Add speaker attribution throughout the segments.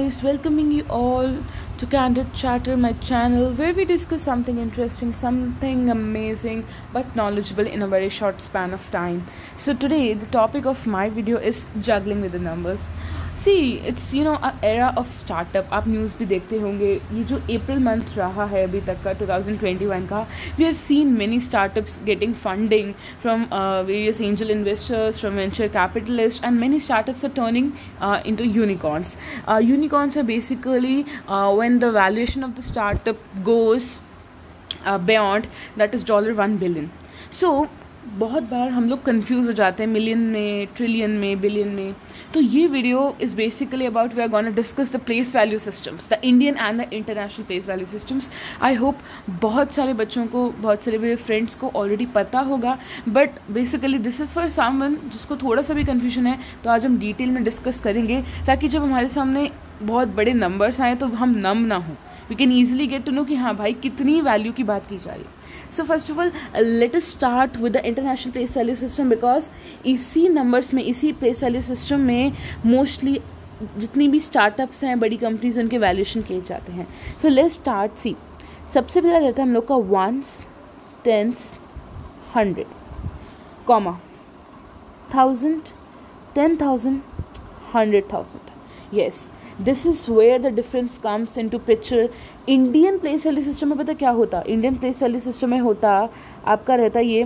Speaker 1: guys, welcoming you all to Candid Chatter, my channel where we discuss something interesting, something amazing but knowledgeable in a very short span of time. So today the topic of my video is juggling with the numbers. See, it's a era of startup. आप news भी देखते होंगे, ये जो April month रहा है अभी तक का 2021 का, we have seen many startups getting funding from various angel investors, from venture capitalists, and many startups are turning into unicorns. Unicorns are basically when the valuation of the startup goes beyond, that is $1 billion. So बहुत बार हम लोग confuse हो जाते हैं million में, trillion में, billion में. तो ये video is basically about we are gonna discuss the place value systems, the Indian and the international place value systems. I hope बहुत सारे बच्चों को, बहुत सारे मेरे फ्रेंड्स को ऑलरेडी पता होगा, but basically this is for someone जिसको थोड़ा सा भी कन्फ्यूजन है. तो आज हम डिटेल में डिस्कस करेंगे ताकि जब हमारे सामने बहुत बड़े नंबर्स आएँ तो हम नम ना हों. We can easily get to know कि हाँ भाई कितनी वैल्यू की बात की जा रही है. So first of all let us start with the international place value system, because इसी नंबर्स में, इसी प्लेस वैल्यू सिस्टम में मोस्टली जितनी भी स्टार्टअप्स हैं, बड़ी कंपनीज, उनके वैल्यूएशन किए जाते हैं. So let's start. सी, सबसे पहला रहता है हम लोग का once, tens, 100, comma, 1000, 10,000, 100,000. Yes, this is where the difference comes into picture. Indian place value system में पता क्या होता? इंडियन प्लेस वैल्यू सिस्टम में होता आपका रहता ये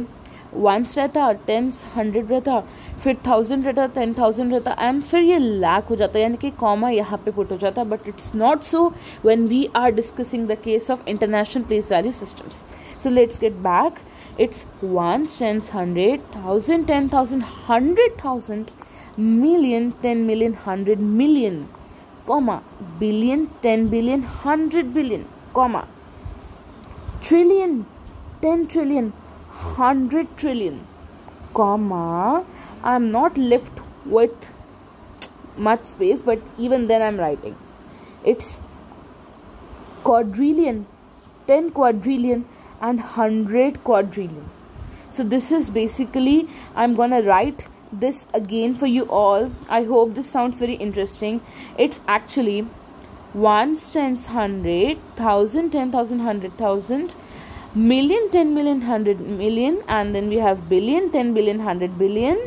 Speaker 1: वंस रहता, टेंस, 100 रहता, फिर 1000 रहता, 10,000 रहता, एंड फिर ये लाख हो जाता है, यानी कि कॉमा यहाँ पे पुट हो जाता. But it's not so when we are discussing the case of international place value systems. So let's get back. It's ones, tens, 100, 1000, 10,000, 100,000, million, 10 million, 100 million, comma, billion, 10 billion, 100 billion, comma, trillion, 10 trillion, 100 trillion, comma, I'm not left with much space, but even then I'm writing. It's quadrillion, 10 quadrillion, and 100 quadrillion. So this is basically, I'm gonna write this again for you all. I hope this sounds very interesting. It's actually ones, tens, 100, 1000, 10,000, 100,000, million, 10 million, 100 million, and then we have billion, 10 billion, 100 billion.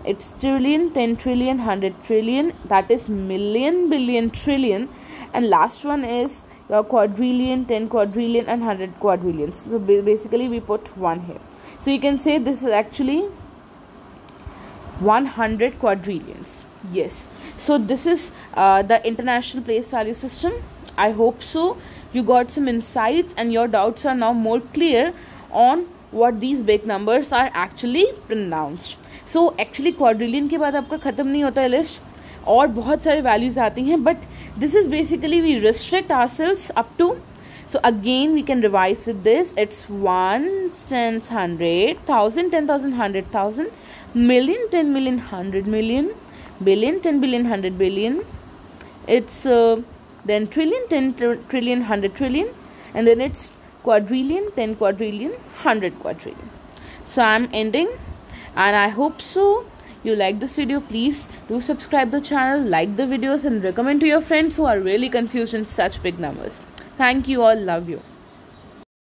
Speaker 1: It's trillion, 10 trillion, 100 trillion, that is million, billion, trillion, and last one is your quadrillion, 10 quadrillion, and 100 quadrillions. So basically we put 1 here. So you can say this is actually 100 quadrillions. Yes, so this is the international place value system. I hope so you got some insights and your doubts are now more clear on what these big numbers are actually pronounced. So actually quadrillion के बाद आपका ख़त्म नहीं होता है list, और बहुत सारे वैल्यूज आती हैं, but this is basically we restrict ourselves up to. So again we can revise with this. It's 1, 10, 100, 1000, 10,000, 100,000, million, 10 million, 100 million, billion, 10 billion, 100 billion. It's then trillion, 10 trillion, 100 trillion, and then it's quadrillion, 10 quadrillion, 100 quadrillion. So I'm ending, and I hope so you like this video. Please do subscribe the channel, like the videos, and recommend to your friends who are really confused in such big numbers. Thank you all. Love you.